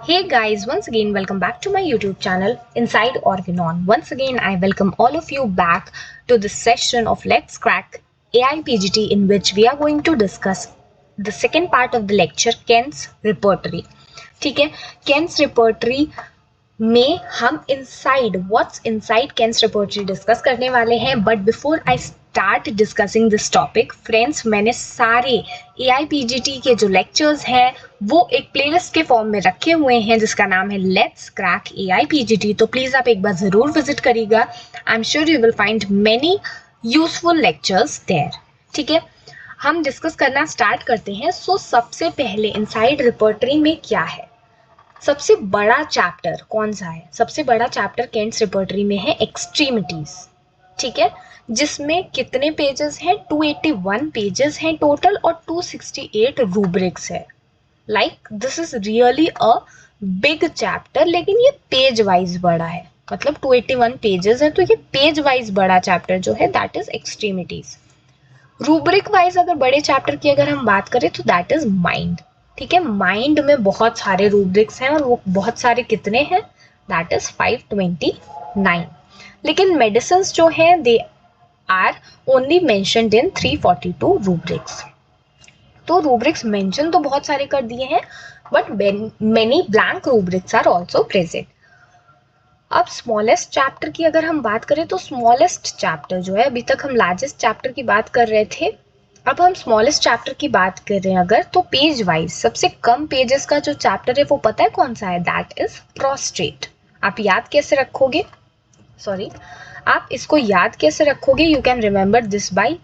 Hey guys, once again welcome back to my YouTube channel Inside Organon. Once again I welcome all of you back to this session of Let's Crack AI-PGT in which we are going to discuss the second part of the lecture Ken's Repertory. ठीक है, Ken's Repertory में हम inside what's inside Kent's repertory discuss करने वाले हैं. But before I start discussing this topic friends, मैंने सारे AIPGT के जो लेक्चर्स हैं वो एक प्लेलिस्ट के फॉर्म में रखे हुए हैं जिसका नाम है लेट्स क्रैक AIPGT. तो प्लीज़ आप एक बार ज़रूर विजिट करिएगा. I am sure you will find many useful lectures there. ठीक है, हम डिस्कस करना स्टार्ट करते हैं. सो सबसे पहले इनसाइड रिपोर्टरी में क्या है, सबसे बड़ा चैप्टर कौन सा है? सबसे बड़ा चैप्टर केंट्स रिपर्टरी में है एक्सट्रीमिटीज. ठीक है, जिसमें कितने पेजेस हैं? 281 पेजेस हैं टोटल और 268 रूब्रिक्स है. Like this is really a big chapter, लेकिन ये पेज वाइज बड़ा है. मतलब 281 पेजेस है तो ये पेज वाइज बड़ा चैप्टर जो है that is extremities. Rubric wise अगर बड़े चैप्टर की अगर हम बात करें तो दैट इज माइंड. ठीक है, माइंड में बहुत सारे रूब्रिक्स हैं और वो बहुत सारे कितने हैं? That is 529. लेकिन मेडिसिन जो हैं they are only mentioned in 342 rubrics. तो रूब्रिक्स मेंशन तो बहुत सारे कर दिए हैं but many blank rubrics are also present. अब स्मॉलेस्ट चैप्टर की अगर हम बात करें तो स्मॉलेस्ट चैप्टर जो है, अभी तक हम लार्जेस्ट चैप्टर की बात कर रहे थे, अब हम स्मॉलेस्ट चैप्टर की बात कर रहे हैं अगर, तो पेज वाइज सबसे कम पेजेस का जो चैप्टर है वो पता है कौन सा है? That is prostate. आप याद कैसे रखोगे? आप इसको याद कैसे रखोगे? You can remember this by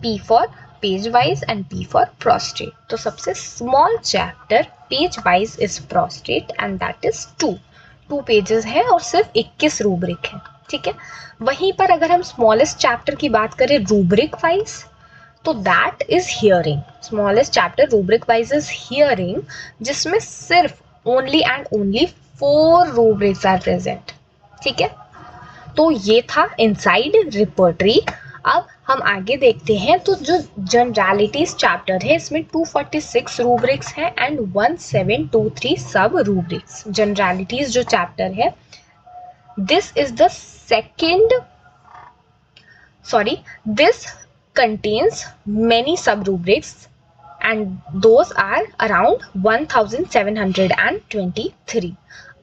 P for page wise and P for prostate. तो सबसे small chapter page wise is prostate and that is 2 pages है और सिर्फ 21 रूब्रिक है. ठीक है, वहीं पर अगर हम स्मॉलेस्ट चैप्टर की बात करें रूब्रिक वाइज तो that is hearing. Smallest chapter rubric wise is hearing, जिसमें सिर्फ only and only 4 rubrics are present. ठीक है, तो ये था इनसाइड रिपर्टरी. अब हम आगे देखते हैं तो जो जनरलिटीज चैप्टर है इसमें 246 रूब्रिक्स हैं एंड 1723 सब रूब्रिक्स. जनरलिटीज जो चैप्टर है this is the second this contains many sub rubrics and those are around 1723.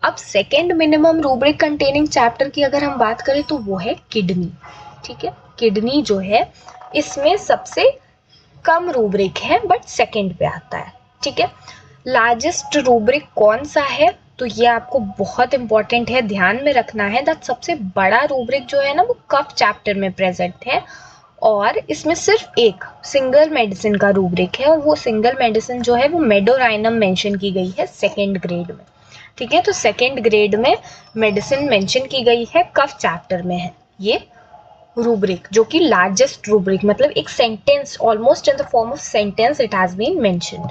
अब second minimum rubric containing chapter की अगर हम बात करें तो वो है किडनी. ठीक है, किडनी जो है इसमें सबसे कम रूब्रिक है बट सेकेंड पे आता है. ठीक है, लार्जेस्ट रूब्रिक कौन सा है? तो ये आपको बहुत इंपॉर्टेंट है, ध्यान में रखना है दैट सबसे बड़ा रूब्रिक जो है ना वो कफ चैप्टर में प्रेजेंट है और इसमें सिर्फ एक सिंगल मेडिसिन का रूब्रिक है और वो सिंगल मेडिसिन जो है वो मेडोराइनम मेंशन की गई है सेकेंड ग्रेड में. ठीक है, तो सेकेंड ग्रेड में मेडिसिन मेंशन की गई है, कफ चैप्टर में है ये रूब्रिक जो कि लार्जेस्ट रूब्रिक, मतलब एक sentence almost in the form of sentence it has been mentioned.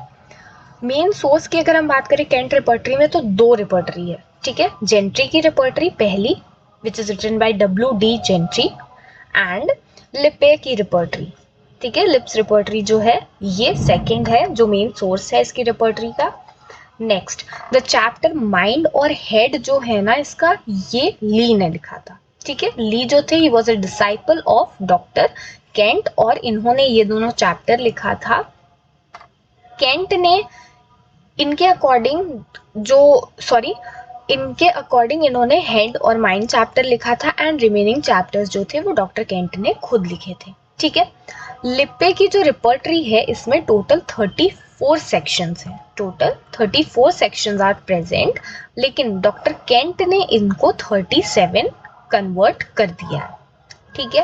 Main source की अगर हम बात करें केंट रिपर्टरी में तो 2 रिपर्टरी है. ठीक है, जेंट्री की रिपर्टरी पहली which is written by W.D. Gentry and Lippe की रिपर्टरी. ठीक है, लिप्स रिपर्टरी जो है ये सेकंड है जो मेन सोर्स है इसकी रिपर्टरी का. नेक्स्ट द चैप्टर माइंड और हेड जो है ना इसका, ये ली ने लिखा था. ठीक है, ली जो थे he was a disciple of doctor Kent और इन्होंने ये दोनों चैप्टर लिखा था. केंट ने इनके अकॉर्डिंग इन्होंने हेड और माइंड चैप्टर लिखा था एंड रिमेनिंग चैप्टर्स जो थे वो डॉक्टर केंट ने खुद लिखे थे. ठीक है, लिपे की जो रिपर्टरी है इसमें टोटल 34 सेक्शंस हैं. टोटल 34 सेक्शंस आर प्रेजेंट, लेकिन डॉक्टर केंट ने इनको 37 कन्वर्ट कर दिया है. ठीक है,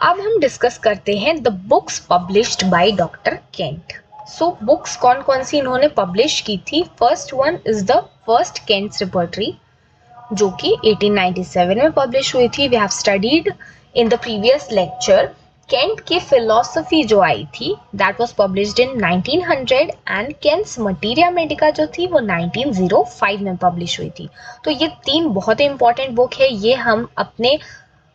अब हम डिस्कस करते हैं the books published by doctor Kent. So books कौन कौन सी इन्होंने पब्लिश की थी? First one is the first Kent's repertory जो कि 1897 में पब्लिश हुई थी. We have studied in the previous lecture. Kent की फिलोसफी जो आई थी that was published in 1900 and Kent's materia medica जो थी वो 1905 में पब्लिश हुई थी. तो ये 3 बहुत ही इंपॉर्टेंट बुक है, ये हम अपने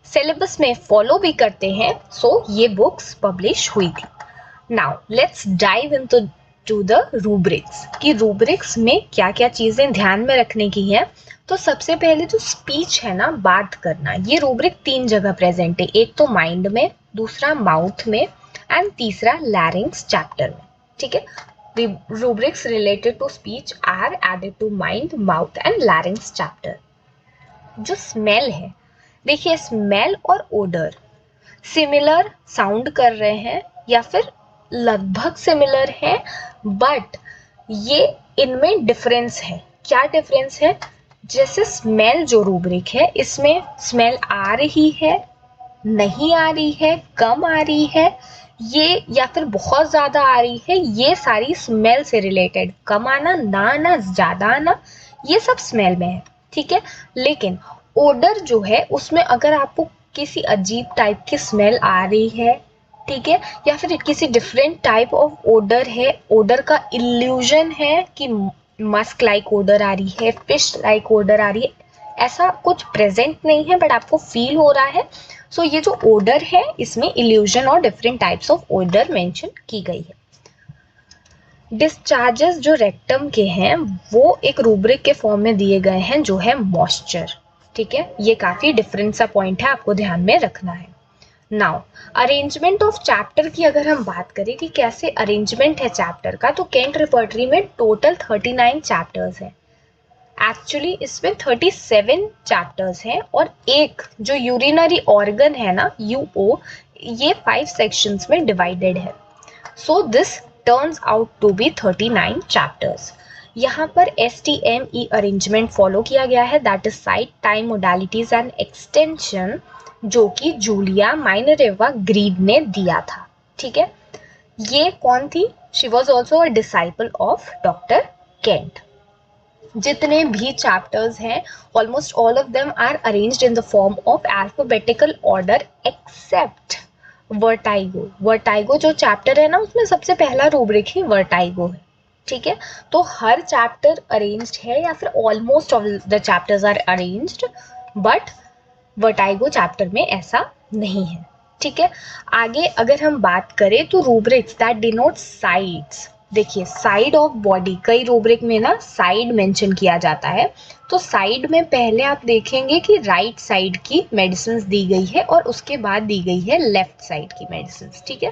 सिलेबस में फॉलो भी करते हैं. सो ये बुक्स पब्लिश हुई थी. Now let's dive into to the rubrics कि रूब्रिक्स में क्या क्या चीज़ें ध्यान में रखने की है। तो सबसे पहले जो स्पीच है ना, बात करना, ये रूब्रिक 3 जगह प्रेजेंट है। एक तो माइंड में, दूसरा माउथ में एंड तीसरा लैरिंग्स चैप्टर में। ठीक है, rubrics related to speech are added to mind, mouth and larynx chapter. जो स्मेल है, देखिए स्मेल और ओडर सिमिलर साउंड कर रहे हैं या फिर लगभग सिमिलर है, बट ये इनमें डिफरेंस है। क्या डिफरेंस है? जैसे स्मेल जो रूब्रिक है, इसमें स्मेल आ रही है, नहीं आ रही है, कम आ रही है, ये या फिर बहुत ज्यादा आ रही है, ये सारी स्मेल से रिलेटेड। कम आना, ना आना, ज्यादा आना, ये सब स्मेल में है। ठीक है, लेकिन ओडर जो है उसमें अगर आपको किसी अजीब टाइप की स्मेल आ रही है, ठीक है, या फिर किसी डिफरेंट टाइप ऑफ ओडर है, ओडर का इल्यूजन है कि मस्क लाइक ओडर आ रही है, फिश लाइक ओडर आ रही है, ऐसा कुछ प्रेजेंट नहीं है बट आपको फील हो रहा है, सो ये जो ओडर है इसमें इल्यूजन और different types of odour mention की गई है। डिस्चार्जेस जो रेक्टम के हैं वो एक रूब्रिक के फॉर्म में दिए गए हैं, जो है मॉइस्चर। ठीक है, ये काफी डिफरेंट सा पॉइंट है, आपको ध्यान में रखना है। नाउ अरेंजमेंट ऑफ चैप्टर की अगर हम बात करें कि कैसे अरेंजमेंट है चैप्टर का, तो केंट रिपर्टरी में टोटल 39 चैप्टर्स हैं। एक्चुअली इसमें 37 चैप्टर्स हैं और एक जो यूरिनरी ऑर्गन है ना, यूओ, ये 5 सेक्शंस में डिवाइडेड है। So this turns out to be 39 chapters. यहाँ पर STME अरेंजमेंट फॉलो किया गया है, that is sight, time, modalities and extension, जो कि जूलिया माइनरेवा ग्रीड ने दिया था। ठीक है, ये कौन थी? She was also a disciple of doctor Kent. जितने भी चैप्टर्स हैं, almost all of them are arranged in the form of alphabetical order except vertigo. Vertigo जो चैप्टर है ना, उसमें सबसे पहला रूब्रिक ही वर्टाइगो है। ठीक है, तो हर चैप्टर अरेंज्ड है या फिर almost all the chapters are arranged, but vertigo chapter में ऐसा नहीं है। ठीक है, आगे अगर हम बात करें तो रूब्रिक्स दैट डिनोट साइड्स, देखिए साइड ऑफ बॉडी, कई रूब्रिक में ना साइड मेंशन किया जाता है। तो साइड में पहले आप देखेंगे कि राइट साइड की मेडिसिन दी गई है और उसके बाद दी गई है लेफ्ट साइड की मेडिसिन। ठीक है,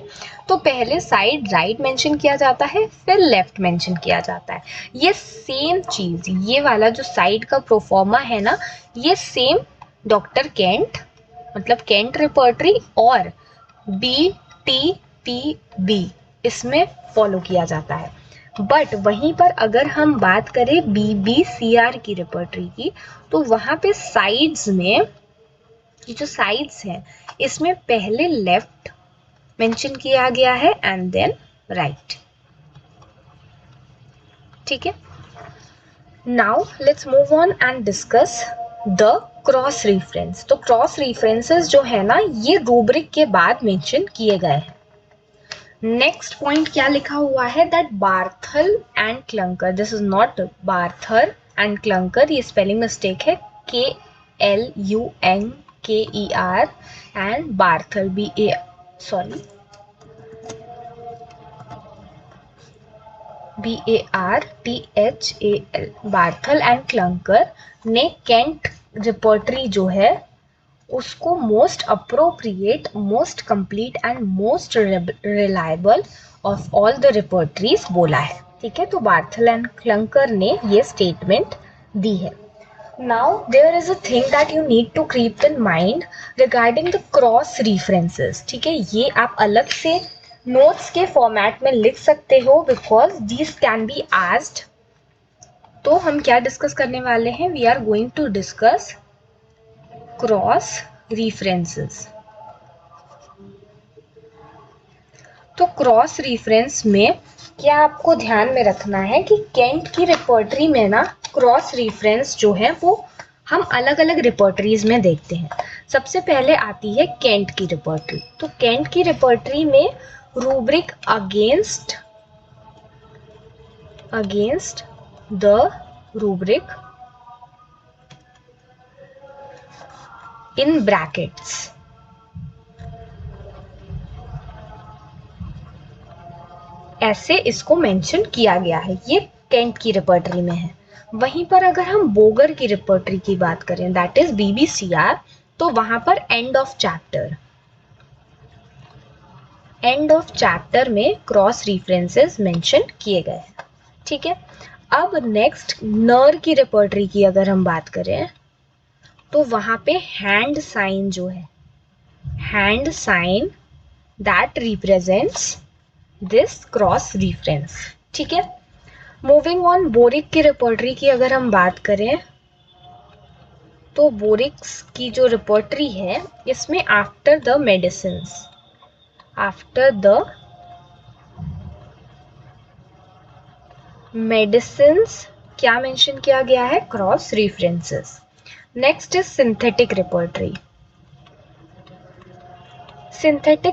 तो पहले साइड राइट मेंशन किया जाता है, फिर लेफ्ट मेंशन किया जाता है। ये सेम चीज, ये वाला जो साइड का प्रोफॉर्मा है ना, ये सेम डॉक्टर केंट, मतलब केंट रिपर्टरी और BTPB इसमें फॉलो किया जाता है। बट वहीं पर अगर हम बात करें BBCR की रिपर्टरी की, तो वहां पे साइड्स में, ये जो साइड्स हैं, इसमें पहले लेफ्ट मेंशन किया गया है एंड देन राइट। ठीक है, now let's move on and discuss the cross reference. तो क्रॉस रेफरेंसेस जो है ना, ये रूब्रिक के बाद मेंशन किए गए हैं। नेक्स्ट पॉइंट क्या लिखा हुआ है, that Barthal and Klunker, this is not Barther and Klunker, ये स्पेलिंग मिस्टेक है, KLUNKER and Barthal BARTHAL, Barthal and Klunker ने केंट रिपर्टरी जो है उसको most appropriate, most complete and most reliable of all the repertories बोला है। ठीक है, तो बार्थल एंड क्लंकर ने ये स्टेटमेंट दी है। Now there is a thing that you need to keep in mind regarding the cross references. ठीक है, ये आप अलग से नोट्स के फॉर्मेट में लिख सकते हो, because this can be asked. तो हम क्या डिस्कस करने वाले हैं, we are going to discuss cross references. तो क्रॉस रेफरेंस में क्या आपको ध्यान में रखना है कि केंट की रिपर्टरी में ना क्रॉस रेफरेंस जो है वो हम अलग अलग रिपर्टरीज में देखते हैं। सबसे पहले आती है केंट की रिपर्टरी। तो केंट की रिपर्टरी में rubric against the rubric in brackets ऐसे इसको मेंशन किया गया है, ये केंट की रिपर्टरी में है। वहीं पर अगर हम बोगर की रिपर्टरी की बात करें, दैट इज बीबीसीआर, तो वहां पर एंड ऑफ चैप्टर में क्रॉस रेफरेंसेस मेंशन किए गए हैं। ठीक है, अब नेक्स्ट नर की रिपर्टरी की अगर हम बात करें तो वहां पे हैंड साइन जो है, hand sign that represents this cross reference. ठीक है, मूविंग ऑन बोरिक की रिपर्टरी की अगर हम बात करें तो बोरिक्स की जो रिपर्टरी है इसमें आफ्टर द मेडिसिन्स क्या मेंशन किया गया है, cross references. Next is synthetic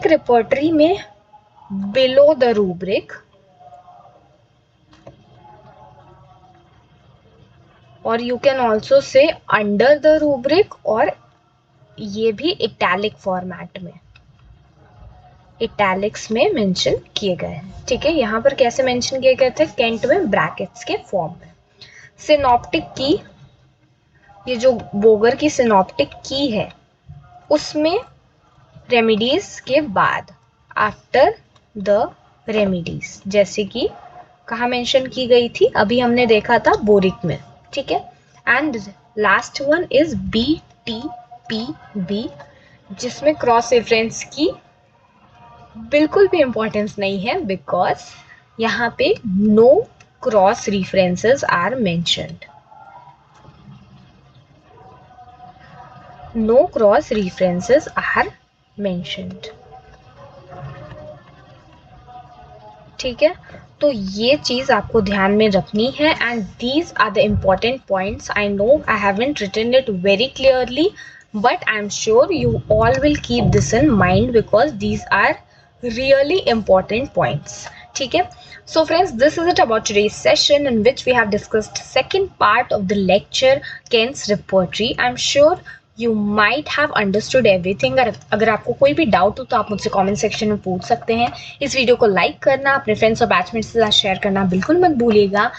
repertory में बिलो द रूब्रिक और you can also say under the rubric, और ये भी इटैलिक फॉर्मेट में, इटैलिक्स में मेंशन किए गए हैं। ठीक है, यहाँ पर कैसे मेंशन किए गए थे, केंट में ब्रैकेट्स के फॉर्म में। सिनॉप्टिक की, ये जो बोगर की सिनॉप्टिक की है उसमें रेमिडीज के बाद आफ्टर द रेमिडीज, जैसे कि कहाँ मेंशन की गई थी, अभी हमने देखा था बोरिक में। ठीक है, and last one is BTPB, जिसमें क्रॉस रेफरेंस की बिल्कुल भी इंपॉर्टेंस नहीं है, बिकॉज यहाँ पे no cross references are mentioned, no cross references are mentioned. ठीक है, तो ये चीज आपको ध्यान में रखनी है, and these are the important points. I know I haven't written it very clearly, but I'm sure you all will keep this in mind because these are really important points. ठीक है, so friends, this is it about today's session in which we have discussed second part of the lecture, Kent's repertory. I'm sure you might have understood everything. अगर आपको कोई भी doubt हो तो आप मुझसे कमेंट सेक्शन में पूछ सकते हैं। इस वीडियो को लाइक करना, अपने फ्रेंड्स और बैचमेट्स के साथ शेयर करना बिल्कुल मत भूलिएगा,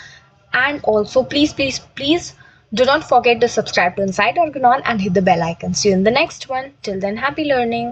and also please do not forget to subscribe to Inside Organon and hit the bell icon. See you in the next one. Till then, happy learning.